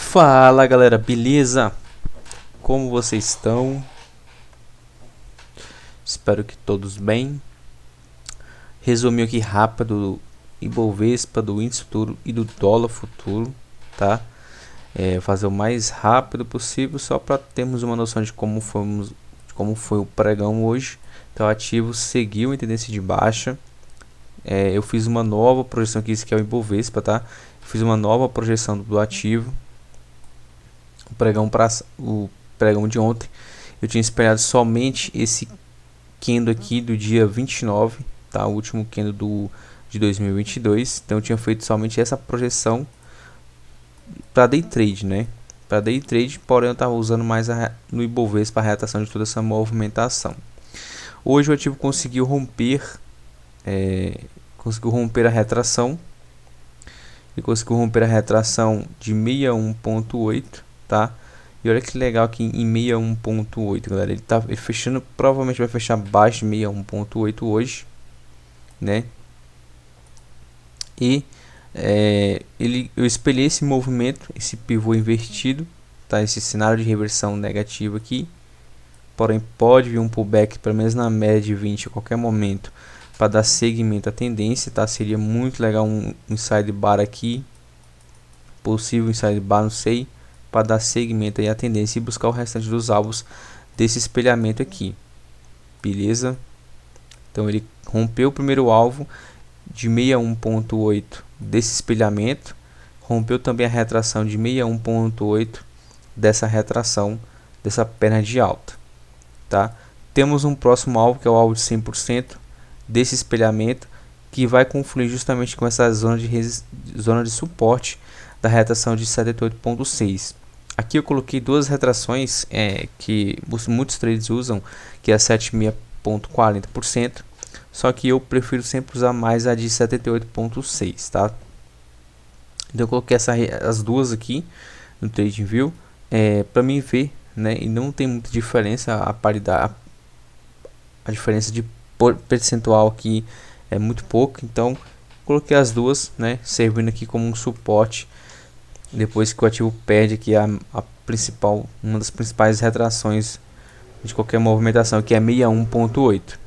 Fala galera, beleza? Como vocês estão? Espero que todos bem. Resuminho aqui rápido do Ibovespa, do índice futuro e do dólar futuro, tá? Fazer o mais rápido possível só para termos uma noção de como foi o pregão hoje. Então o ativo seguiu em tendência de baixa. Eu fiz uma nova projeção aqui, isso que é o Ibovespa, tá? Fiz uma nova projeção do ativo. O pregão de ontem eu tinha esperado somente esse candle aqui do dia 29, tá? O último candle de 2022. Então eu tinha feito somente essa projeção para day trade, né? Para day trade, porém eu estava usando mais no Ibovespa para a reatação de toda essa movimentação. Hoje o ativo conseguiu romper a retração. Ele conseguiu romper a retração de 61.8, tá? E olha que legal aqui em 61.8, galera. Ele fechando, provavelmente vai fechar abaixo de 61.8 hoje, né? E eu espelhei esse movimento, esse pivô invertido, tá? Esse cenário de reversão negativa aqui. Porém pode vir um pullback, pelo menos na média de 20 a qualquer momento, para dar seguimento à tendência, tá? Seria muito legal um inside bar aqui, possível inside bar, não sei, para dar seguimento aí à tendência e buscar o restante dos alvos desse espelhamento aqui, beleza? Então ele rompeu o primeiro alvo de 61.8 desse espelhamento, rompeu também a retração de 61.8 dessa retração dessa perna de alta, tá? Temos um próximo alvo que é o alvo de 100% desse espelhamento, que vai confluir justamente com essa zona de suporte da retração de 78.6. Aqui eu coloquei duas retrações que muitos traders usam, que é a 76.40%, só que eu prefiro sempre usar mais a de 78.6, tá? Então eu coloquei as duas aqui no TradingView para mim ver, né? E não tem muita diferença, a paridade, a diferença de percentual aqui é muito pouco, então coloquei as duas, né, servindo aqui como um suporte depois que o ativo perde aqui uma das principais retrações de qualquer movimentação, que é 61.8.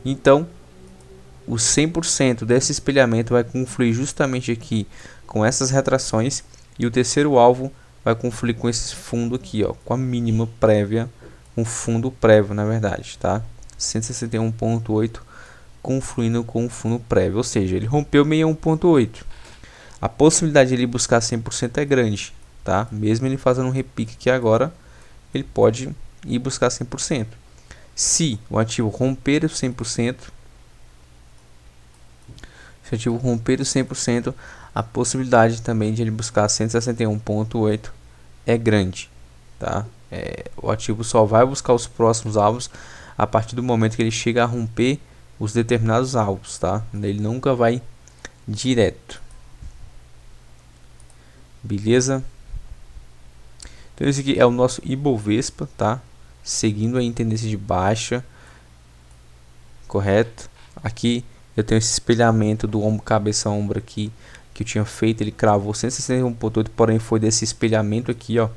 Então o 100% desse espelhamento vai confluir justamente aqui com essas retrações, e o terceiro alvo vai confluir com esse fundo aqui, ó, com a mínima prévia, um fundo prévio na verdade, tá? 161.8 confluindo com o fundo prévio, ou seja, ele rompeu 61.8. A possibilidade de ele buscar 100% é grande, tá? Mesmo ele fazendo um repique aqui agora, ele pode ir buscar 100%. Se o ativo romper o 100%, a possibilidade também de ele buscar 161.8 é grande, tá? O ativo só vai buscar os próximos alvos a partir do momento que ele chega a romper os determinados alvos, tá? Ele nunca vai direto, beleza? Então esse aqui é o nosso Ibovespa, tá? Seguindo aí em tendência de baixa, correto? Aqui eu tenho esse espelhamento do ombro cabeça ombro aqui que eu tinha feito, ele cravou 161.8, porém foi desse espelhamento aqui, ó,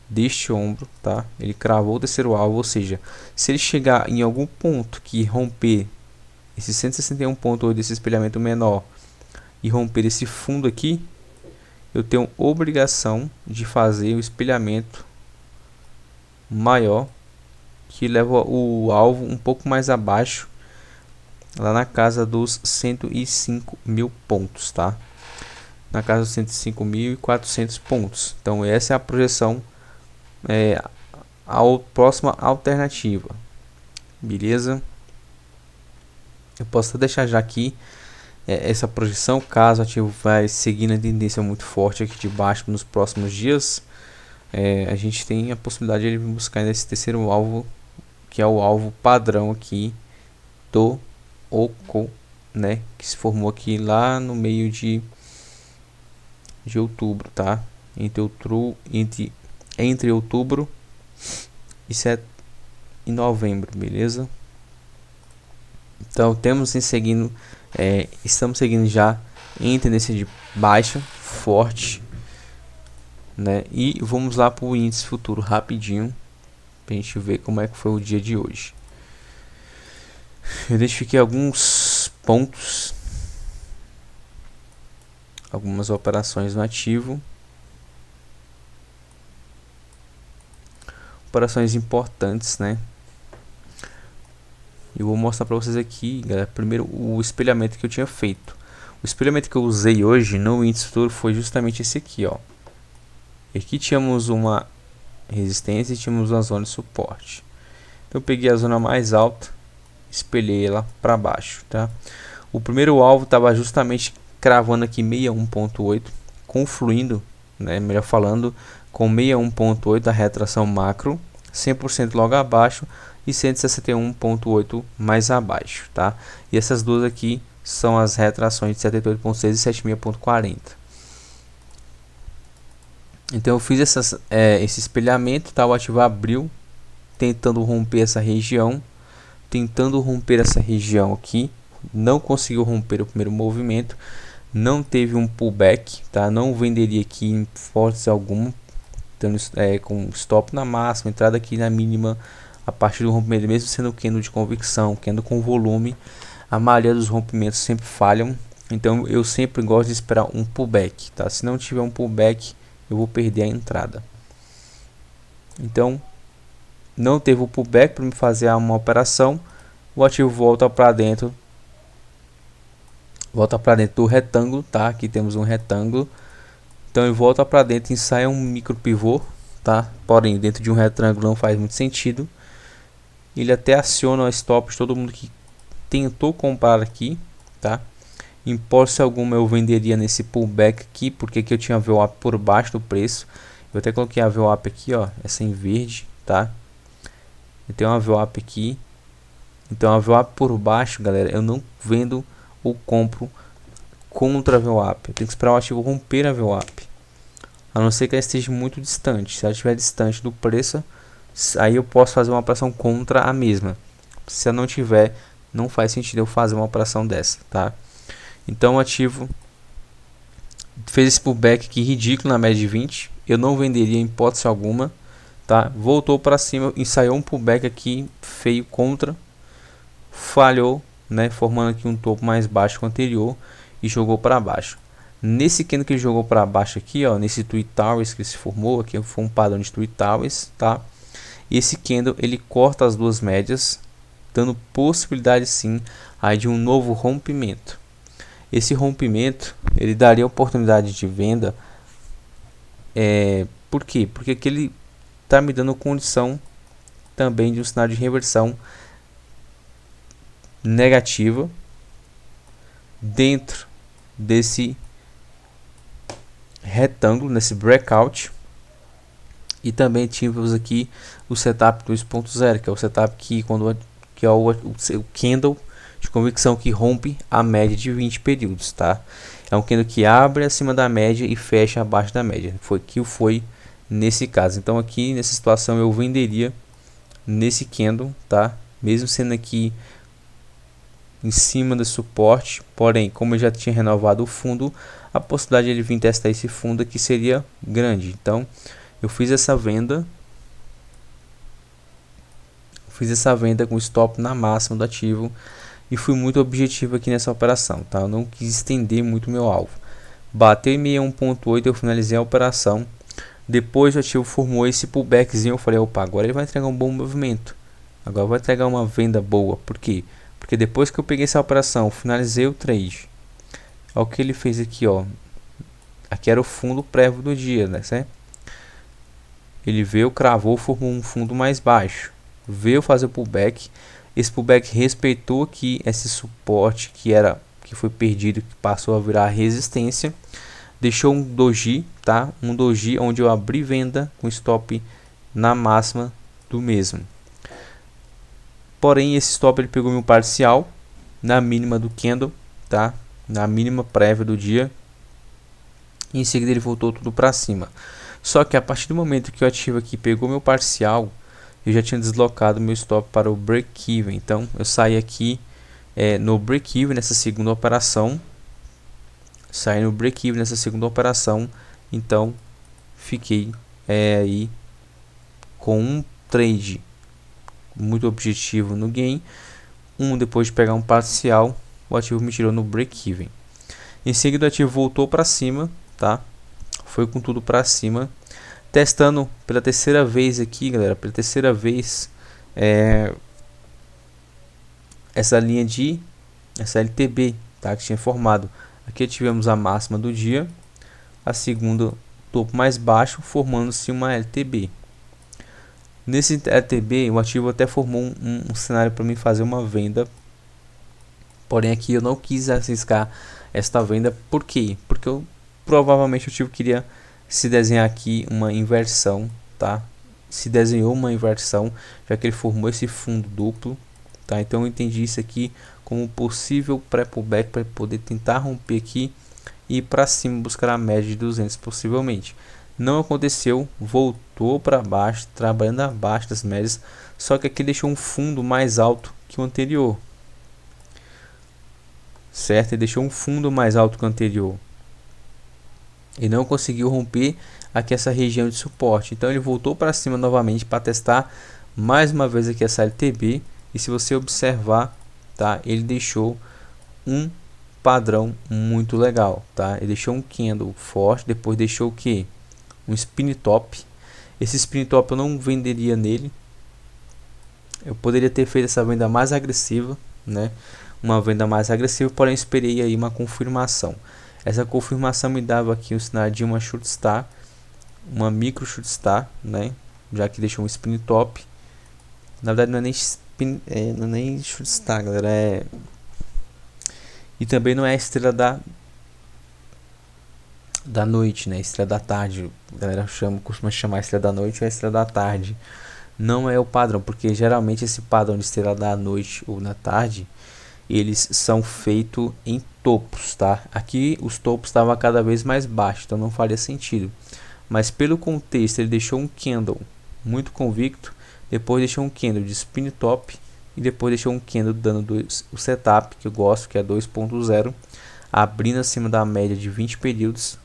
deste ombro, tá? Ele cravou o terceiro alvo, ou seja, se ele chegar em algum ponto que romper esse 161.8 desse espelhamento menor e romper esse fundo aqui, eu tenho obrigação de fazer o espelhamento maior, que leva o alvo um pouco mais abaixo, lá na casa dos 105 mil pontos, tá? Na casa dos 105.400 pontos. Então essa é a projeção, a próxima alternativa, beleza? Eu posso deixar já aqui essa projeção, caso o ativo vai seguir na tendência muito forte aqui de baixo nos próximos dias. A gente tem a possibilidade de ele buscar nesse terceiro alvo, que é o alvo padrão aqui do OCO, né, que se formou aqui lá no meio de outubro, tá? Entre outubro e novembro, beleza? Então estamos seguindo já em tendência de baixa forte, né? E vamos lá para o índice futuro rapidinho, para a gente ver como é que foi o dia de hoje. Eu identifiquei alguns pontos, algumas operações no ativo, operações importantes, né? Eu vou mostrar para vocês aqui, galera, primeiro o espelhamento que eu tinha feito. O espelhamento que eu usei hoje no índice futuro foi justamente esse aqui, ó. Aqui tínhamos uma resistência e tínhamos uma zona de suporte. Então eu peguei a zona mais alta, espelhei ela para baixo, tá? O primeiro alvo estava justamente cravando aqui 61.8, confluindo, né, melhor falando, com 61.8 a retração macro, 100% logo abaixo e 161.8 mais abaixo, tá? E essas duas aqui são as retrações de 78.6 e 76.40. Então eu fiz esse espelhamento, tá? O ativo abriu, tentando romper essa região, aqui, não conseguiu romper o primeiro movimento, não teve um pullback, tá? Não venderia aqui em hipótese alguma, então, com stop na máxima, entrada aqui na mínima a partir do rompimento, mesmo sendo candle de convicção, candle com volume, a maioria dos rompimentos sempre falham, então eu sempre gosto de esperar um pullback, tá? Se não tiver um pullback, eu vou perder a entrada. Então não teve o pullback para me fazer uma operação, o ativo volta para dentro do retângulo, tá? Aqui temos um retângulo, então ele volta para dentro, ensaia um micro pivô, tá? Porém dentro de um retângulo não faz muito sentido. Ele até aciona o stop de todo mundo que tentou comprar aqui, tá? Em hipótese alguma eu venderia nesse pullback aqui, porque aqui eu tinha a VWAP por baixo do preço. Eu até coloquei a VWAP aqui, ó, essa em verde, tá? Eu tenho uma VWAP aqui. Então a VWAP por baixo, galera, eu não vendo ou compro contra a VWAP. Eu tenho que esperar o ativo romper a VWAP. A não ser que ela esteja muito distante. Se ela estiver distante do preço, aí eu posso fazer uma operação contra a mesma. Se ela não tiver, não faz sentido eu fazer uma operação dessa, tá? Então o ativo fez esse pullback aqui ridículo na média de 20. Eu não venderia em hipótese alguma, tá? Voltou para cima, ensaiou um pullback aqui feio contra, falhou, né? Formando aqui um topo mais baixo que o anterior e jogou para baixo. Nesse candle que ele jogou para baixo aqui, ó, nesse Twin Towers que se formou aqui, foi um padrão de Twin Towers, tá? E esse candle ele corta as duas médias, dando possibilidade sim aí de um novo rompimento. Esse rompimento ele daria oportunidade de venda. Por quê? Porque aqui ele está me dando condição também de um cenário de reversão negativa dentro desse retângulo, nesse breakout. E também tivemos aqui o setup 2.0, que é o setup que é o candle de convicção que rompe a média de 20 períodos, tá? É um candle que abre acima da média e fecha abaixo da média. Foi nesse caso. Então aqui nessa situação eu venderia nesse candle, tá? Mesmo sendo aqui em cima do suporte, porém como eu já tinha renovado o fundo, a possibilidade de ele vir testar esse fundo aqui seria grande. Então eu fiz essa venda com stop na máxima do ativo e fui muito objetivo aqui nessa operação, tá? Eu não quis estender muito meu alvo. Bateu em 61.8, eu finalizei a operação. Depois o ativo formou esse pullbackzinho, eu falei, opa, agora ele vai entregar um bom movimento. Agora vai entregar uma venda boa. Por quê? Porque depois que eu peguei essa operação, finalizei o trade. Olha o que ele fez aqui, ó. Aqui era o fundo prévio do dia, né? Certo? Ele veio, cravou, formou um fundo mais baixo. Veio fazer o pullback. Esse pullback respeitou aqui esse suporte que foi perdido, que passou a virar resistência. Deixou um doji, tá? Um doji onde eu abri venda com stop na máxima do mesmo. Porém, esse stop ele pegou meu parcial na mínima do candle, tá? Na mínima prévia do dia. E em seguida ele voltou tudo para cima. Só que a partir do momento que o ativo aqui pegou meu parcial, eu já tinha deslocado meu stop para o break-even. Então eu saí aqui no break-even nessa segunda operação. Então fiquei aí com um trade muito objetivo no gain. Depois de pegar um parcial, o ativo me tirou no break-even. Em seguida o ativo voltou para cima, tá? Foi com tudo para cima, testando pela terceira vez aqui, galera, pela terceira vez essa linha de essa LTB, tá? Que tinha formado. Aqui tivemos a máxima do dia, a segunda topo mais baixo, formando-se uma LTB. Nesse LTB, o ativo até formou um cenário para mim fazer uma venda. Porém, aqui eu não quis arriscar esta venda. Por quê? Porque provavelmente o ativo queria se desenhar aqui uma inversão, tá? Se desenhou uma inversão, já que ele formou esse fundo duplo, tá? Então eu entendi isso aqui como possível pré-pullback para poder tentar romper aqui e ir para cima, buscar a média de 200 possivelmente. Não aconteceu, voltou para baixo, trabalhando abaixo das médias, só que aqui deixou um fundo mais alto que o anterior, certo? Ele deixou um fundo mais alto que o anterior e não conseguiu romper aqui essa região de suporte. Então ele voltou para cima novamente para testar mais uma vez aqui essa LTB. E se você observar, tá? Ele deixou um padrão muito legal, tá? Ele deixou um candle forte, depois deixou o que? Um spin top. Esse spin top eu não venderia nele. Eu poderia ter feito essa venda mais agressiva, né? Uma venda mais agressiva, porém esperei aí uma confirmação. Essa confirmação me dava aqui um sinal de uma short star, uma micro short star, né? Já que deixou um spin top. Na verdade não é nem spin, não é nem short star, galera. E também não é a estrela da noite, né? Estrela da tarde, a galera costuma chamar estrela da noite ou a estrela da tarde. Não é o padrão, porque geralmente esse padrão de estrela da noite ou na tarde, eles são feitos em topos, tá? Aqui os topos estavam cada vez mais baixos, então não faria sentido. Mas pelo contexto, ele deixou um candle muito convicto, depois deixou um candle de spin top e depois deixou um candle dando o setup que eu gosto, que é 2.0, abrindo acima da média de 20 períodos.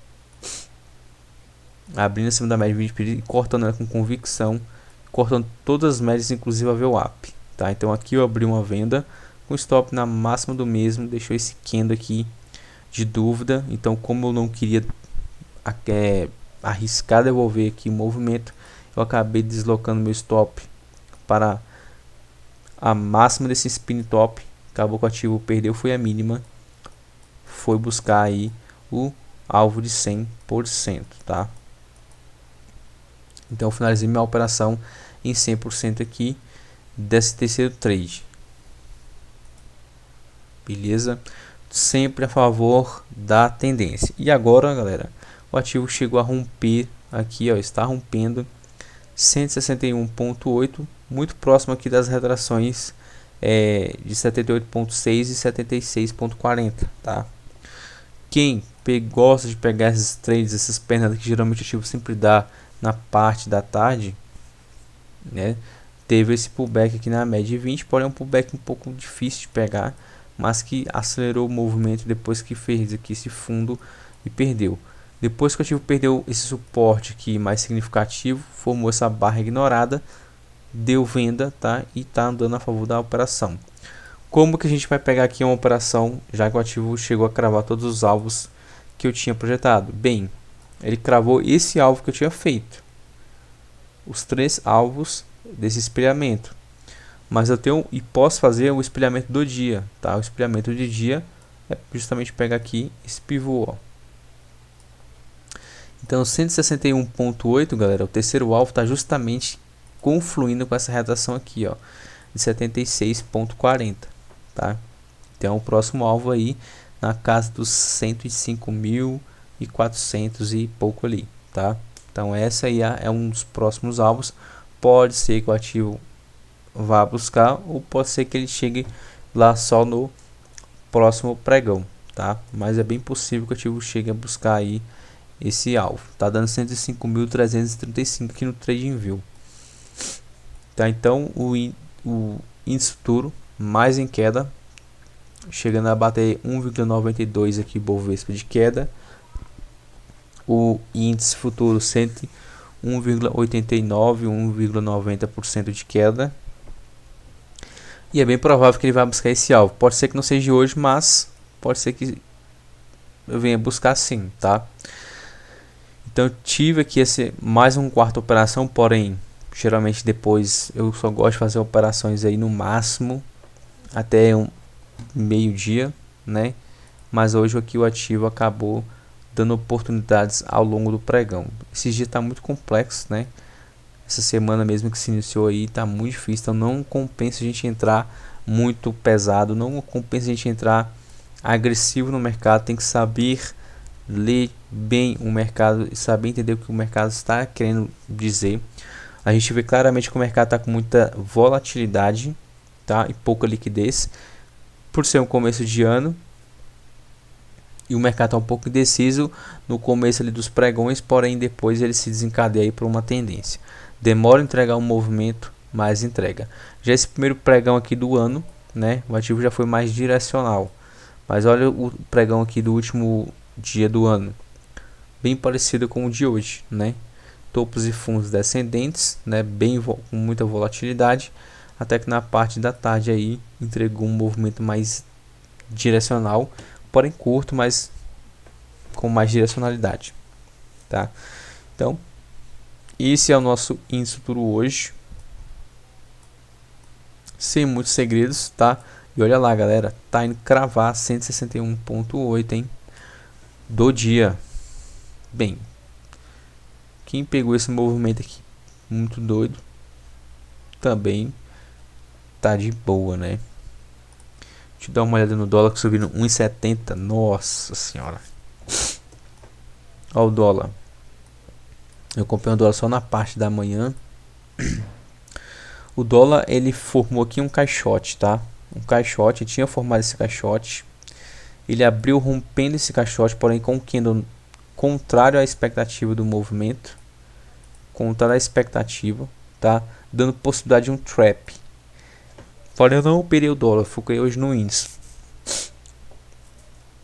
Abrindo acima da média de 20 períodos e cortando ela com convicção, cortando todas as médias, inclusive a VWAP, tá? Então aqui eu abri uma venda com stop na máxima do mesmo, deixou esse candle aqui de dúvida. Então, como eu não queria arriscar devolver aqui o movimento, eu acabei deslocando meu stop para a máxima desse spin top. Acabou que o ativo perdeu, foi a mínima, foi buscar aí o alvo de 100%, tá? Então eu finalizei minha operação em 100% aqui desse terceiro trade. Beleza? Sempre a favor da tendência. E agora, galera, o ativo chegou a romper aqui, ó, está rompendo 161.8, muito próximo aqui das retrações de 78.6 e 76.40, tá? Quem gosta de pegar esses trades, essas pernas que geralmente o ativo sempre dá na parte da tarde, né? Teve esse pullback aqui na média de 20, porém um pullback um pouco difícil de pegar, mas que acelerou o movimento depois que fez aqui esse fundo e perdeu. Depois que o ativo perdeu esse suporte aqui mais significativo, formou essa barra ignorada, deu venda, tá? E tá andando a favor da operação. Como que a gente vai pegar aqui uma operação, já que o ativo chegou a cravar todos os alvos que eu tinha projetado? Bem, ele cravou esse alvo que eu tinha feito, os 3 alvos desse espelhamento, mas eu tenho e posso fazer o espelhamento do dia, tá? O espelhamento de dia é justamente pegar aqui esse pivô, ó. Então 161.8, galera, o terceiro alvo está justamente confluindo com essa retração aqui, ó, de 76.40, tá? Então o próximo alvo aí na casa dos 105.400 e pouco ali, tá? Então essa aí é um dos próximos alvos. Pode ser que o ativo vá buscar, ou pode ser que ele chegue lá só no próximo pregão, tá? Mas é bem possível que o ativo chegue a buscar aí esse alvo. Tá dando 105.335 aqui no TradingView, tá? Então o índice futuro mais em queda, chegando a bater 1,92 aqui Bovespa de queda. o índice futuro 1,89, 1,90% de queda. E é bem provável que ele vai buscar esse alvo. Pode ser que não seja hoje, mas pode ser que eu venha buscar sim, tá? Então eu tive aqui mais uma quarta operação, porém, geralmente depois eu só gosto de fazer operações aí no máximo até meio-dia, né? Mas hoje aqui o ativo acabou dando oportunidades ao longo do pregão. Esse dia está muito complexo, né? Essa semana mesmo que se iniciou aí está muito difícil, então não compensa a gente entrar muito pesado, não compensa a gente entrar agressivo no mercado. Tem que saber ler bem o mercado e saber entender o que o mercado está querendo dizer. A gente vê claramente que o mercado está com muita volatilidade, tá? E pouca liquidez, por ser um começo de ano. E o mercado está um pouco indeciso no começo ali dos pregões, porém depois ele se desencadeia para uma tendência. Demora a entregar um movimento, mas entrega. Já esse primeiro pregão aqui do ano, né? O ativo já foi mais direcional. Mas olha o pregão aqui do último dia do ano, bem parecido com o de hoje, né? Topos e fundos descendentes, né? Com muita volatilidade, até que na parte da tarde aí entregou um movimento mais direcional, porém curto, mas com mais direcionalidade, tá? Então, esse é o nosso índice futuro hoje, sem muitos segredos, tá? E olha lá, galera, tá indo cravar 161,8, hein? Do dia. Bem, quem pegou esse movimento aqui muito doido também tá de boa, né? Deixa eu dar uma olhada no dólar, que subiu 1,70. Nossa senhora. Olha o dólar. Eu comprei o dólar só na parte da manhã. O dólar, ele formou aqui um caixote, tá? Um caixote, tinha formado esse caixote. Ele abriu rompendo esse caixote, porém com o candle contrário à expectativa do movimento. Contrário à expectativa, tá? Dando possibilidade de um trap. Porém eu não operei o dólar, foquei hoje no índice.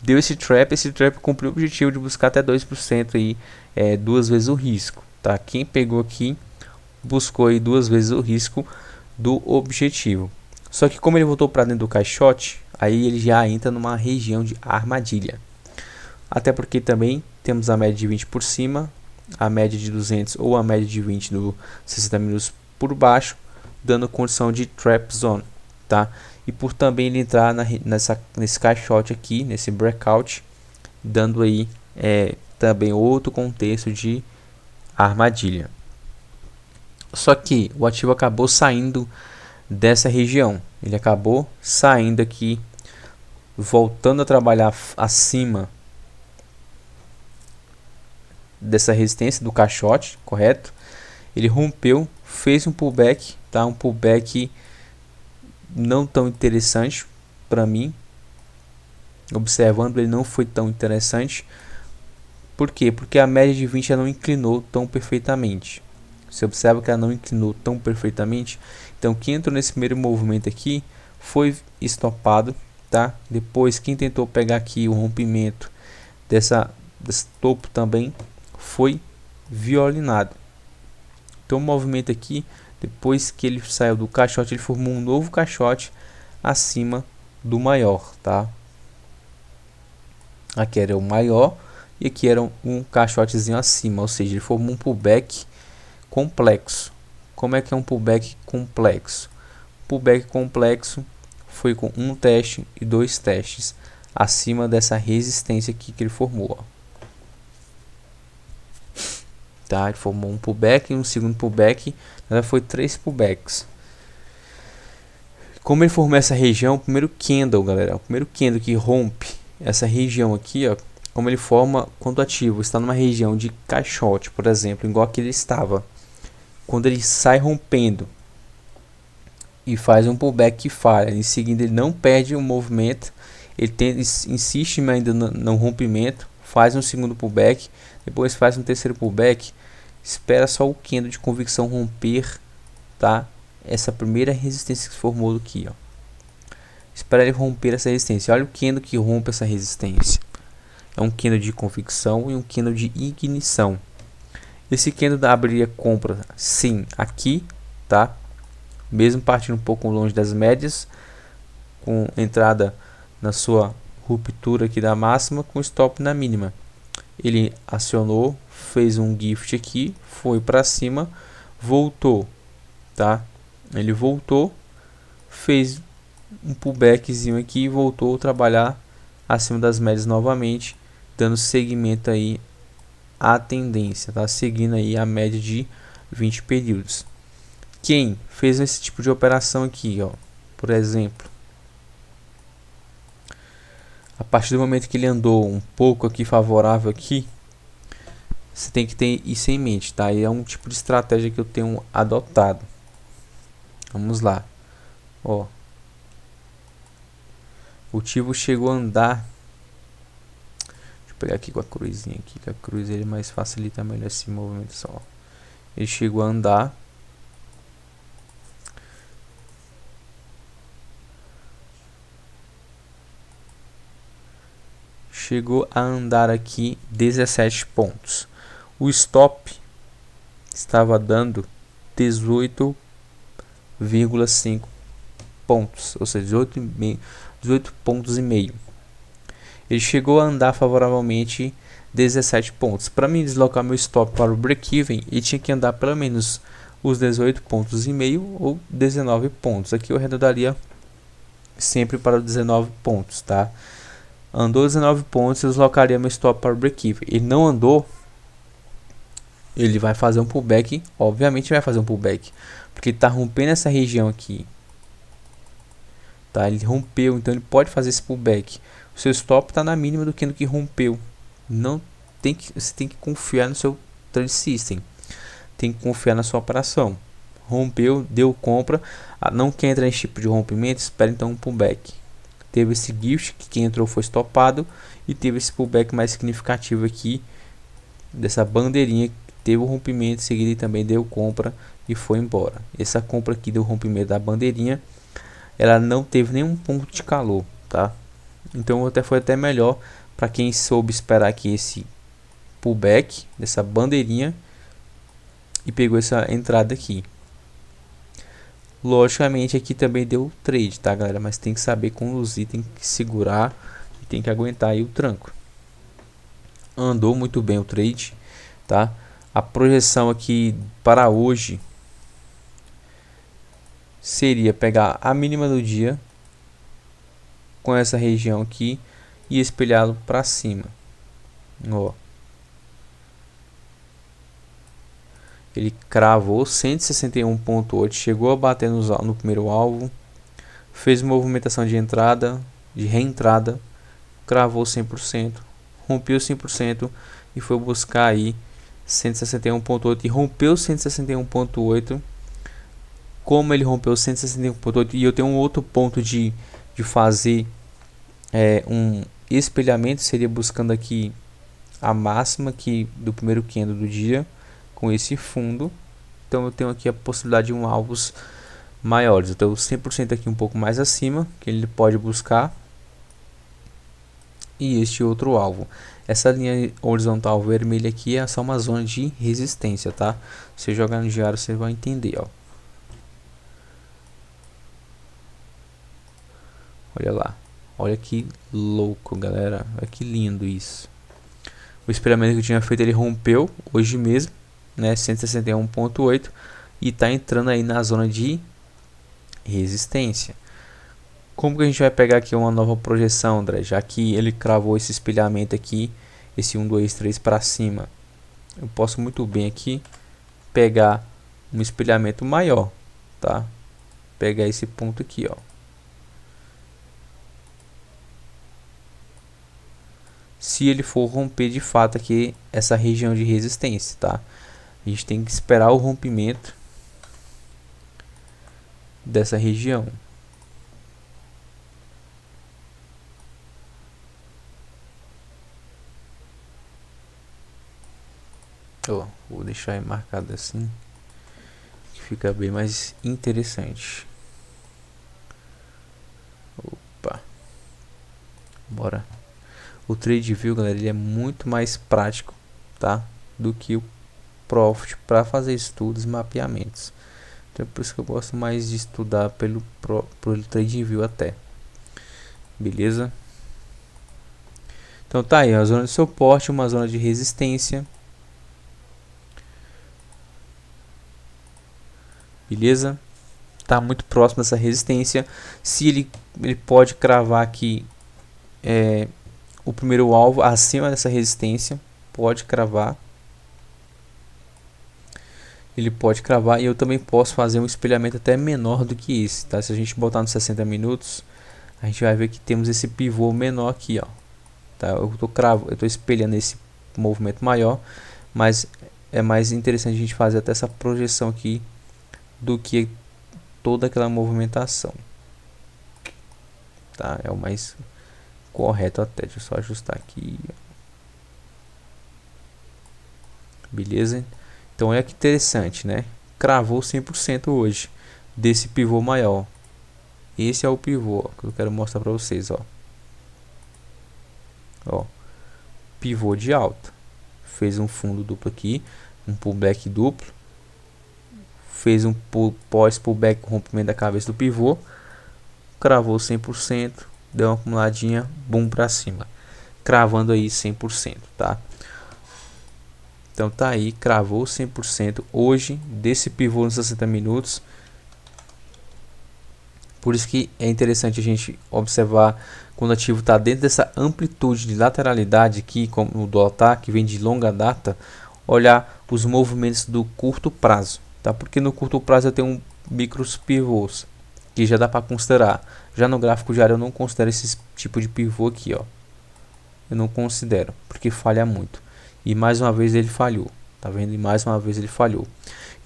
Deu esse trap cumpriu o objetivo de buscar até 2% aí, duas vezes o risco, tá? Quem pegou aqui buscou aí duas vezes o risco do objetivo. Só que como ele voltou para dentro do caixote, aí ele já entra numa região de armadilha. Até porque também temos a média de 20 por cima, a média de 200 ou a média de 20 do 60 minutos por baixo, dando condição de trap zone, tá? E por também ele entrar nesse caixote aqui, nesse breakout, dando aí também outro contexto de armadilha. Só que o ativo acabou saindo dessa região, ele acabou saindo aqui, voltando a trabalhar acima dessa resistência do caixote, correto? Ele rompeu, fez um pullback, tá? Um pullback não tão interessante para mim. Observando, ele não foi tão interessante. Por quê? Porque a média de 20 ela não inclinou tão perfeitamente. Você observa que ela não inclinou tão perfeitamente. Então, quem entrou nesse primeiro movimento aqui foi estopado, tá? Depois, quem tentou pegar aqui o rompimento desse topo também foi violinado. Então o movimento aqui, depois que ele saiu do caixote, ele formou um novo caixote acima do maior, tá? Aqui era o maior e aqui era um caixotezinho acima, ou seja, ele formou um pullback complexo. Como é que é um pullback complexo? Pullback complexo foi com um teste e dois testes acima dessa resistência aqui que ele formou, ó. Tá? Ele formou um pullback e um segundo pullback, foi 3 pullbacks. Como ele formou essa região, o primeiro candle, galera, o primeiro candle que rompe essa região aqui, ó, como ele forma quando o ativo está numa região de caixote, por exemplo, igual que ele estava, quando ele sai rompendo e faz um pullback que falha, em seguida ele não perde o movimento, ele insiste ainda no rompimento, faz um segundo pullback, depois faz um terceiro pullback, espera só o candle de convicção romper, tá? Essa primeira resistência que se formou aqui, ó. Espera ele romper essa resistência. Olha o candle que rompe essa resistência. é um candle de convicção e um candle de ignição. Esse candle abriria compra sim aqui, tá? Mesmo partindo um pouco longe das médias, com entrada na sua ruptura aqui da máxima, com stop na mínima. Ele acionou, fez um gift aqui, foi para cima, voltou, tá? Ele voltou, fez um pullbackzinho aqui e voltou a trabalhar acima das médias novamente, dando seguimento aí à tendência, tá? Seguindo aí a média de 20 períodos. Quem fez esse tipo de operação aqui, ó, por exemplo, a partir do momento que ele andou um pouco aqui favorável aqui, você tem que ter isso em mente, tá? E é um tipo de estratégia que eu tenho adotado. Vamos lá, ó. O Tivo chegou a andar. Deixa eu pegar aqui com a cruzinha aqui, que a cruz ele mais facilita melhor esse movimento só. Ele chegou a andar. Chegou a andar aqui 17 pontos. O stop estava dando 18,5 pontos, ou seja, 18 pontos e meio. Ele chegou a andar favoravelmente 17 pontos. Para mim deslocar meu stop para o break-even, ele tinha que andar pelo menos os 18 pontos e meio ou 19 pontos. Aqui eu arredondaria sempre para os 19 pontos, tá? Andou 19 pontos, eu deslocaria meu stop para o break-even. Ele não andou, ele vai fazer um pullback, obviamente vai fazer um pullback, porque ele está rompendo essa região aqui, tá? Ele rompeu, então ele pode fazer esse pullback. O seu stop está na mínima do que rompeu. Não tem que, você tem que confiar no seu trade system, tem que confiar na sua operação. Rompeu, deu compra, não quer entrar nesse tipo de rompimento, espera então um pullback. Teve esse gift que quem entrou foi stopado e teve esse pullback mais significativo aqui dessa bandeirinha, teve o rompimento, em seguida ele também deu compra e foi embora. Essa compra aqui deu rompimento da bandeirinha, ela não teve nenhum ponto de calor, tá? Então até foi até melhor para quem soube esperar aqui esse pullback dessa bandeirinha e pegou essa entrada aqui. Logicamente aqui também deu trade, tá galera? Mas tem que saber conduzir, tem que segurar e tem que aguentar aí o tranco. Andou muito bem o trade, tá? A projeção aqui para hoje seria pegar a mínima do dia com essa região aqui e espelhá-lo para cima, ó. Ele cravou 161,8, chegou a bater no primeiro alvo, fez movimentação de entrada, de reentrada, cravou 100%, rompeu 100% e foi buscar aí 161,8 e rompeu 161,8. Como ele rompeu 161,8 e eu tenho um outro ponto de fazer um espelhamento, seria buscando aqui a máxima aqui do primeiro candle do dia com esse fundo. Então eu tenho aqui a possibilidade de alvos maiores. Eu tenho 100% aqui um pouco mais acima que ele pode buscar e este outro alvo. Essa linha horizontal vermelha aqui é só uma zona de resistência, tá? Se jogar no diário você vai entender, ó. Olha lá, olha que louco, galera, olha que lindo isso. O espelhamento que eu tinha feito ele rompeu hoje mesmo, né, 161,8 e tá entrando aí na zona de resistência. Como que a gente vai pegar aqui uma nova projeção, André? Já que ele cravou esse espelhamento aqui, esse 1, 2, 3 para cima, eu posso muito bem aqui pegar um espelhamento maior, tá? Pegar esse ponto aqui, ó. Se ele for romper de fato aqui essa região de resistência, tá? A gente tem que esperar o rompimento dessa região. Ó, vou deixar aí marcado assim, que fica bem mais interessante. Opa, bora. O TradingView, galera, ele é muito mais prático, tá, do que o Profit para fazer estudos e mapeamentos. Então é por isso que eu gosto mais de estudar pelo TradingView até. Beleza? Então tá aí, a zona de suporte, uma zona de resistência. Beleza? Tá muito próximo dessa resistência. Se ele pode cravar aqui o primeiro alvo acima dessa resistência, pode cravar. Ele pode cravar, e eu também posso fazer um espelhamento até menor do que esse, tá? Se a gente botar nos 60 minutos, a gente vai ver que temos esse pivô menor aqui, ó. Tá? Eu tô espelhando esse movimento maior, mas é mais interessante a gente fazer até essa projeção aqui do que toda aquela movimentação, tá? É o mais correto até. Deixa eu só ajustar aqui, beleza? Então olha que interessante, né? Cravou 100% hoje desse pivô maior. Esse é o pivô, ó, que eu quero mostrar para vocês, ó. Ó, pivô de alta. Fez um fundo duplo aqui, um pullback duplo. Fez um pós-pullback com rompimento da cabeça do pivô. Cravou 100%, deu uma acumuladinha, boom para cima. Cravando aí 100%, tá? Então tá aí, cravou 100% hoje desse pivô nos 60 minutos. Por isso que é interessante a gente observar quando o ativo está dentro dessa amplitude de lateralidade aqui, como o dólar tá, que vem de longa data, olhar os movimentos do curto prazo, tá? Porque no curto prazo eu tenho micros pivôs que já dá para considerar. Já no gráfico diário eu não considero esse tipo de pivô aqui, ó. Eu não considero, porque falha muito. E mais uma vez ele falhou, tá vendo? E mais uma vez ele falhou.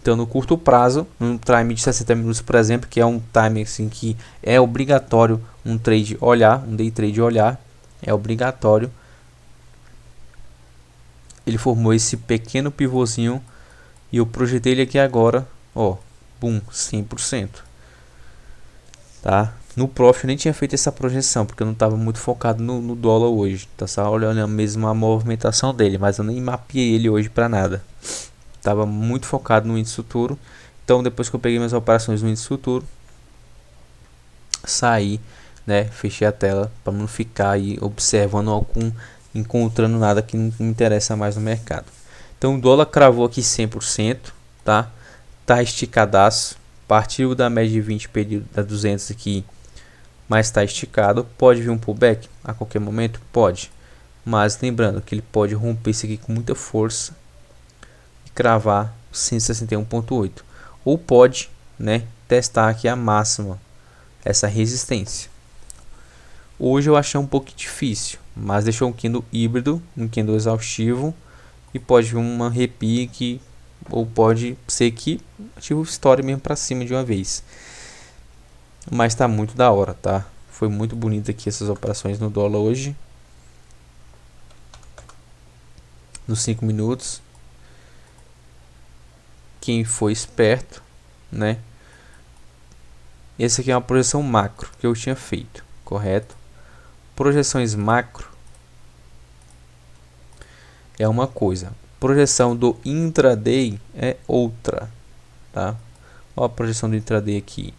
Então no curto prazo, um time de 60 minutos, por exemplo, que é um time assim que é obrigatório um trade olhar, um day trade olhar, é obrigatório. Ele formou esse pequeno pivôzinho e eu projetei ele aqui agora, ó, boom, 100%. Tá? No Profit eu nem tinha feito essa projeção, porque eu não estava muito focado no dólar hoje. Tá só olhando mesmo a movimentação dele, mas eu nem mapeei ele hoje para nada. Tava muito focado no índice futuro. Então depois que eu peguei minhas operações no índice futuro, saí, né, fechei a tela para não ficar aí observando algum, encontrando nada que não me interessa mais no mercado. Então o dólar cravou aqui 100%, tá? Tá esticadaço, partiu da média de 20 período da 200 aqui, mas está esticado. Pode vir um pullback a qualquer momento, pode, mas lembrando que ele pode romper isso aqui com muita força, cravar 161.8, ou pode, né, testar aqui a máxima, essa resistência. Hoje eu achei um pouco difícil, mas deixou um candle híbrido, um candle exaustivo, e pode vir uma repique, ou pode ser que ativo história mesmo para cima de uma vez. Mas tá muito da hora, tá? Foi muito bonito aqui essas operações no dólar hoje, nos 5 minutos. Quem foi esperto, né? Esse aqui é uma projeção macro que eu tinha feito, correto? Projeções macro é uma coisa, projeção do intraday é outra, tá? Ó a projeção do intraday aqui.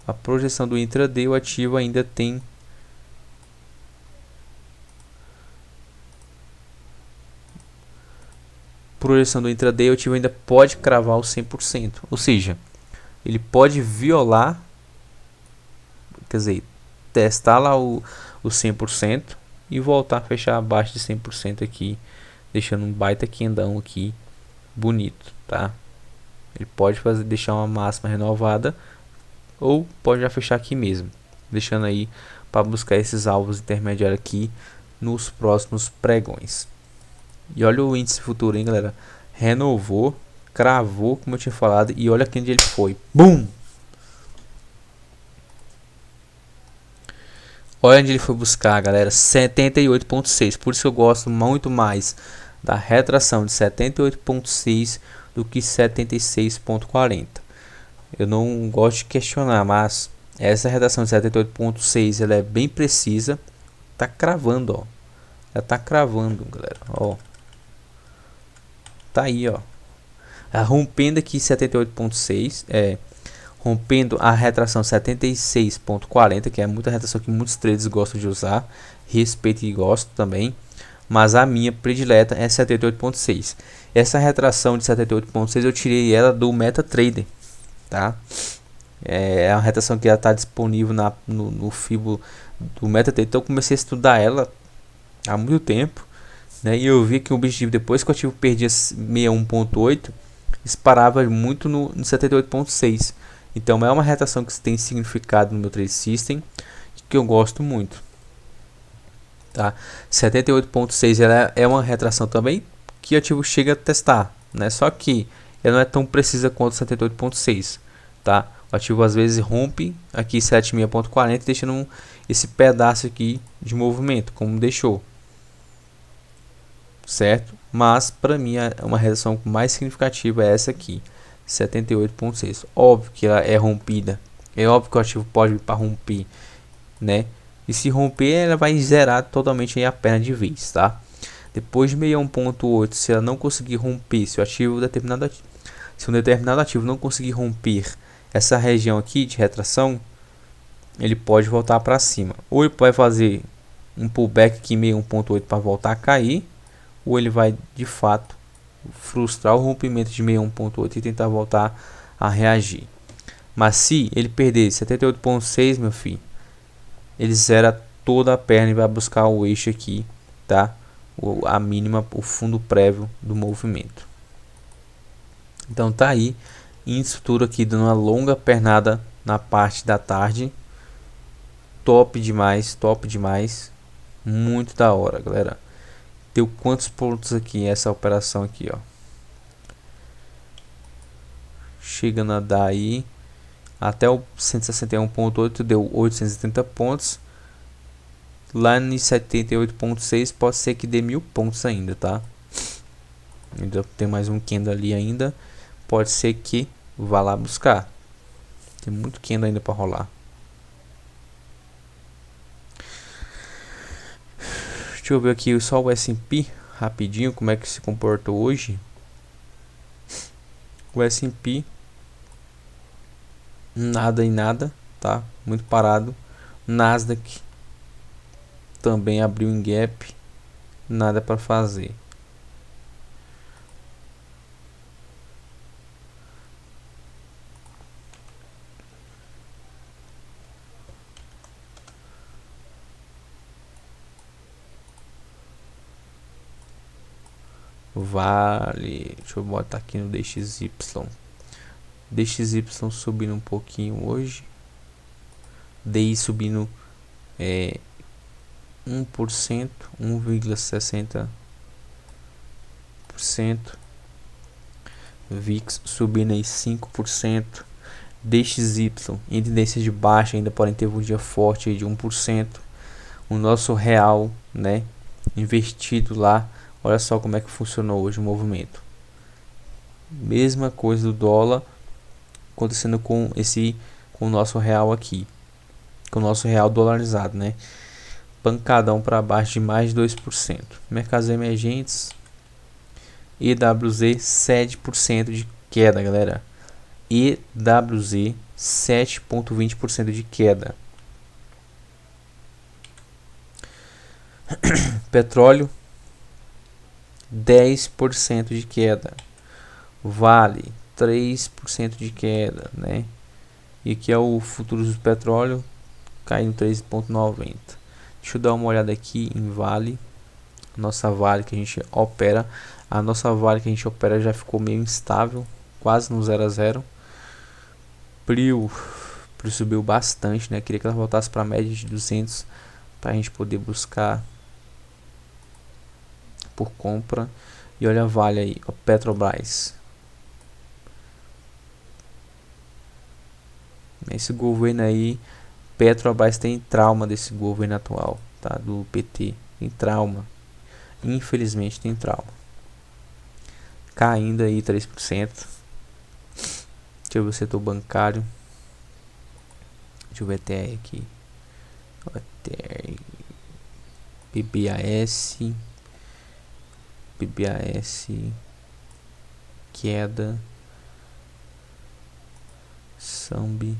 A projeção do intraday, o ativo ainda tem projeção do intraday, o ativo ainda pode cravar o 100%, ou seja, ele pode violar, quer dizer, testar lá o 100% e voltar a fechar abaixo de 100% aqui, deixando um baita candão aqui bonito, tá? Ele pode deixar uma máxima renovada, ou pode já fechar aqui mesmo, deixando aí para buscar esses alvos intermediários aqui nos próximos pregões. E olha o índice futuro, hein, galera? Renovou, cravou, como eu tinha falado, e olha onde ele foi. Bum! Olha onde ele foi buscar, galera. 78.6. Por isso que eu gosto muito mais da retração de 78.6 do que 76.40. Eu não gosto de questionar, mas Essa retração de 78,6 ela é bem precisa. Tá cravando, ó. Ela tá cravando, galera, ó. Tá aí, ó. Rompendo aqui 78,6, rompendo a retração 76,40, que é muita retração que muitos traders gostam de usar. Respeito e gosto também. Mas a minha predileta é 78,6. Essa retração de 78,6 eu tirei ela do MetaTrader, tá? É uma retração que já está disponível no Fibo do MetaTrader. Então eu comecei a estudar ela há muito tempo, né? E eu vi que o objetivo, depois que o ativo perdia 61,8, disparava muito no 78,6. Então é uma retração que tem significado no meu trade system, que eu gosto muito, tá? 78,6 ela é uma retração também que o ativo chega a testar, né? Só que ela não é tão precisa quanto 78,6, tá? O ativo às vezes rompe aqui 76,40, deixando esse pedaço aqui de movimento, como deixou, certo? Mas para mim uma retração mais significativa é essa aqui, 78,6. Óbvio que ela é rompida, é óbvio que o ativo pode vir para romper, né? E se romper, ela vai zerar totalmente aí a perna de vez, tá? Depois de 61,8, se ela não conseguir romper, se um determinado ativo não conseguir romper essa região aqui de retração, ele pode voltar para cima. Ou ele pode fazer um pullback aqui 61,8 para voltar a cair, ou ele vai de fato frustrar o rompimento de 61,8 e tentar voltar a reagir. Mas se ele perder 78,6, meu filho, ele zera toda a perna e vai buscar o eixo aqui, tá? A mínima, o fundo prévio do movimento. Então tá aí, índice futuro aqui dando uma longa pernada na parte da tarde. Top demais, muito da hora, galera. Deu quantos pontos aqui essa operação aqui, ó? Chegando a dar aí até o 161,8 deu 830 pontos. Lá em 78,6 pode ser que dê 1000 pontos ainda, tá? Ainda tem mais um candle ali ainda, pode ser que vá lá buscar. Tem muito candle ainda para rolar. Deixa eu ver aqui só o S&P rapidinho, como é que se comportou hoje. O S&P nada em nada, tá? Muito parado. Nasdaq também abriu em gap, nada para fazer. Vale, deixa eu botar aqui no DXY. DXY subindo um pouquinho hoje. DI subindo 1%, 1,60%. VIX subindo aí 5%. DXY em tendência de baixa, ainda podem ter um dia forte aí de 1%. O nosso real, né, investido lá, olha só como é que funcionou hoje o movimento. Mesma coisa do dólar acontecendo com o nosso real aqui, com o nosso real dolarizado, né? Pancadão para baixo de mais de 2%. Mercados emergentes, EWZ 7% de queda, galera. EWZ 7,20% de queda. Petróleo 10% de queda. Vale 3% de queda, né? E aqui é o futuro do petróleo caindo 3,90. Deixa eu dar uma olhada aqui em Vale. Nossa Vale que a gente opera. A nossa Vale que a gente opera já ficou meio instável, quase no 0 a 0. Prio subiu bastante, né? Queria que ela voltasse para a média de 200 para a gente poder buscar por compra. E olha a Vale aí, a Petrobras. Esse governo aí, Petrobras tem trauma desse governo atual, tá? Do PT, tem trauma. Infelizmente tem trauma. Caindo aí 3%. Deixa eu ver o setor bancário. Deixa eu ver ETR aqui. ETR, BBAS, BBAS, queda, Sambi.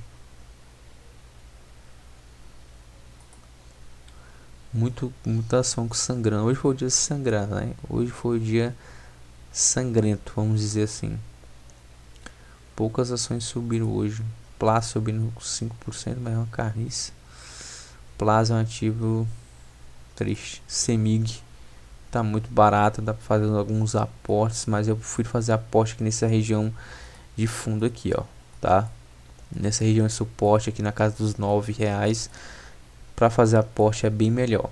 Muita ação com sangrando. Hoje foi o dia de sangrar, né? Hoje foi o dia sangrento, vamos dizer assim. Poucas ações subiram hoje. Plaza subindo 5%, mas é uma carniça. Plaza é um ativo triste. Semig tá muito barato, dá pra fazer alguns aportes, mas eu fui fazer aporte aqui nessa região de fundo aqui, ó, tá? Nessa região de suporte aqui na casa dos R$ 9. Para fazer aporte é bem melhor.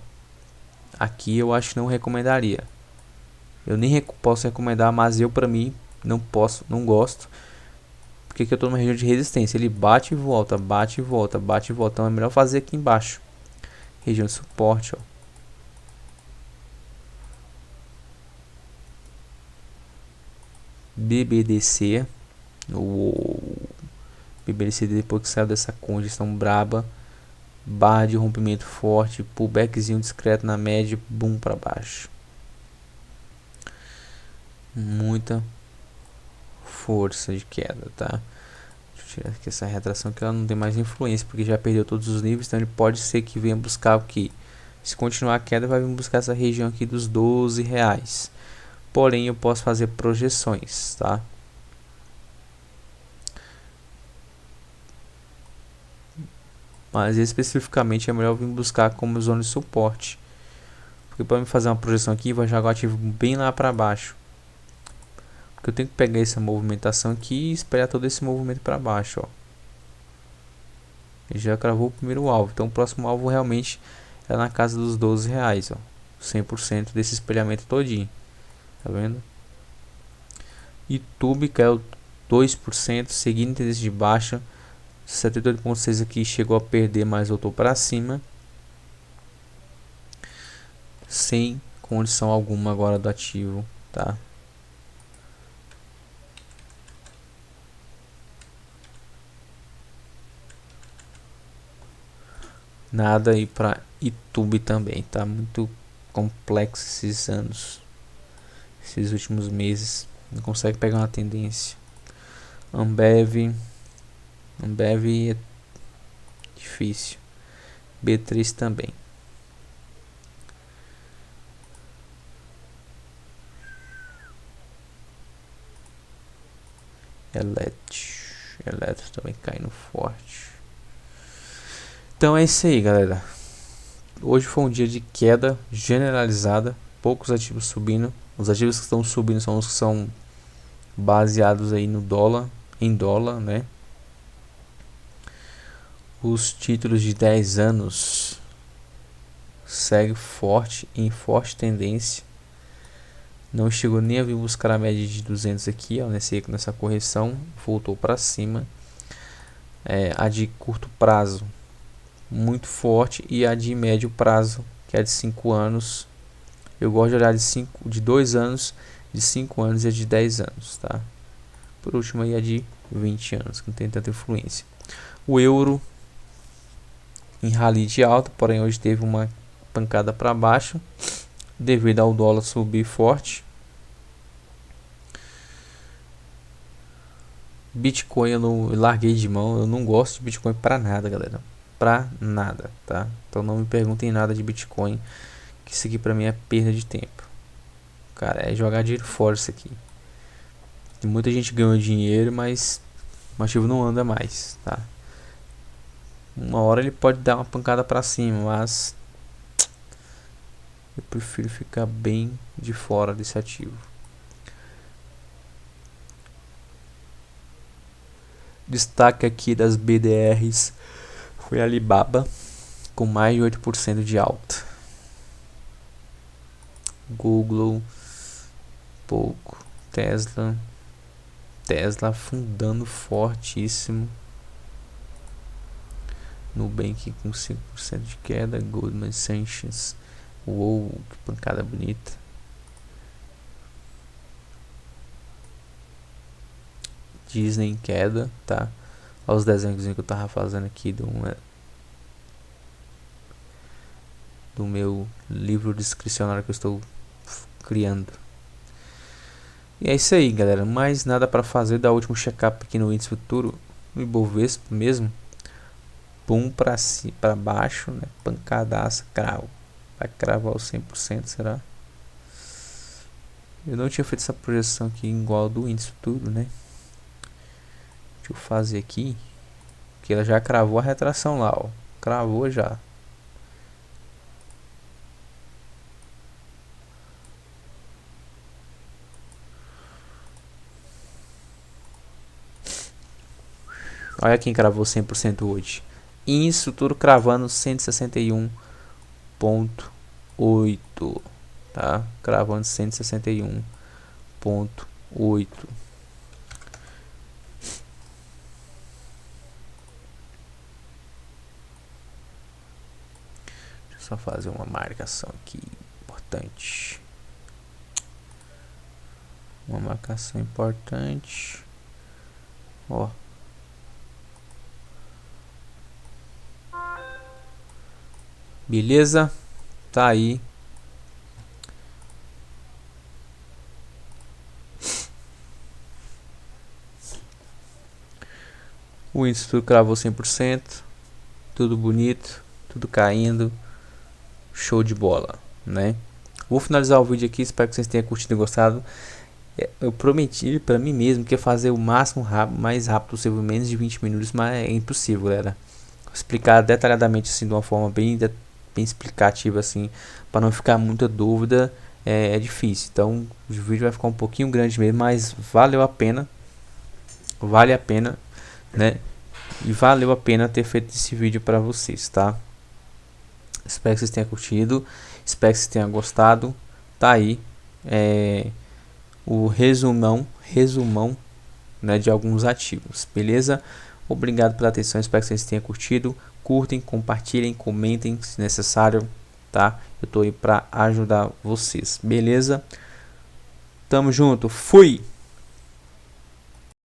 Aqui eu acho que não recomendaria. Eu nem posso recomendar, mas eu, para mim, não posso, não gosto. Porque aqui eu tô numa região de resistência. Ele bate e volta, bate e volta, bate e volta. Então é melhor fazer aqui embaixo. Região de suporte, ó. BBDC. O BBDC, depois que saiu dessa congestão braba, barra de rompimento forte, pullbackzinho discreto na média, boom para baixo. Muita força de queda, tá? Deixa eu tirar aqui essa retração que ela não tem mais influência, porque já perdeu todos os níveis, então ele pode ser que venha buscar o que? Se continuar a queda, vai vir buscar essa região aqui dos R$ 12. Porém, eu posso fazer projeções, tá? Mas especificamente é melhor vir buscar como zona de suporte. Porque para me fazer uma projeção aqui, vai jogar o ativo bem lá para baixo. Porque eu tenho que pegar essa movimentação aqui e esperar todo esse movimento para baixo, ó. Ele já cravou o primeiro alvo. Então o próximo alvo realmente é na casa dos R$ 12, ó. 100% desse espelhamento todinho. Tá vendo? YouTube caiu 2%, seguindo tendência de baixa. 78,6 aqui chegou a perder, mas voltou para cima. Sem condição alguma agora do ativo, tá? Nada aí para YouTube também, tá muito complexo esses anos, esses últimos meses, não consegue pegar uma tendência. Ambev é difícil. B3 também. Eletro também caindo forte. Então é isso aí, galera. Hoje foi um dia de queda generalizada, poucos ativos subindo. Os ativos que estão subindo são os que são baseados aí no dólar, em dólar, né? Os títulos de 10 anos segue forte, em forte tendência. Não chegou nem a vir buscar a média de 200 aqui, ó, nessa correção, voltou para cima. A de curto prazo muito forte e a de médio prazo, que é de 5 anos. Eu gosto de olhar de 2 anos, de 5 anos e a de 10 anos, tá? Por último aí a de 20 anos, que não tem tanta influência. O euro em rally de alta, porém hoje teve uma pancada para baixo devido ao dólar subir forte. Bitcoin eu larguei de mão, eu não gosto de Bitcoin para nada, galera, para nada, tá? Então não me perguntem nada de Bitcoin, que isso aqui para mim é perda de tempo, cara, é jogar dinheiro fora isso aqui. Muita gente ganhou dinheiro, mas o ativo não anda mais, tá? Uma hora ele pode dar uma pancada para cima, mas eu prefiro ficar bem de fora desse ativo. Destaque aqui das BDRs foi a Alibaba, com mais de 8% de alta. Google, pouco. Tesla afundando fortíssimo. Nubank com 5% de queda. Goldman Sachs, uou, que pancada bonita. Disney em queda, tá? Olha os desenhos que eu tava fazendo aqui do meu livro discricionário que eu estou criando. E é isso aí, galera. Mais nada para fazer. Da último check-up aqui no índice futuro, no Ibovespa mesmo. Pum para cima, para baixo, né? Pancadaça, cravo. Vai cravar os 100%, será? Eu não tinha feito essa projeção aqui igual ao do índice futuro, né? Deixa eu fazer aqui. Que ela já cravou a retração lá, ó. Cravou já. Olha quem cravou 100% hoje. Isso tudo cravando 161,8, tá? Cravando 161,8. Deixa eu só fazer uma marcação aqui importante. Uma marcação importante. Ó. Beleza? Tá aí. O índice tudo cravou 100%. Tudo bonito. Tudo caindo. Show de bola, né? Vou finalizar o vídeo aqui. Espero que vocês tenham curtido e gostado. Eu prometi pra mim mesmo que ia fazer o máximo rápido, mais rápido possível, menos de 20 minutos, mas é impossível, galera. Vou explicar detalhadamente assim, de uma forma bem explicativa assim, para não ficar muita dúvida. É difícil, então o vídeo vai ficar um pouquinho grande mesmo, mas valeu a pena, né? E valeu a pena ter feito esse vídeo para vocês, tá? Espero que vocês tenham curtido, espero que vocês tenham gostado. Tá aí o resumão, né, de alguns ativos, beleza? Obrigado pela atenção, espero que vocês tenham curtido. Curtem, compartilhem, comentem se necessário, tá? Eu tô aí para ajudar vocês, beleza? Tamo junto, fui!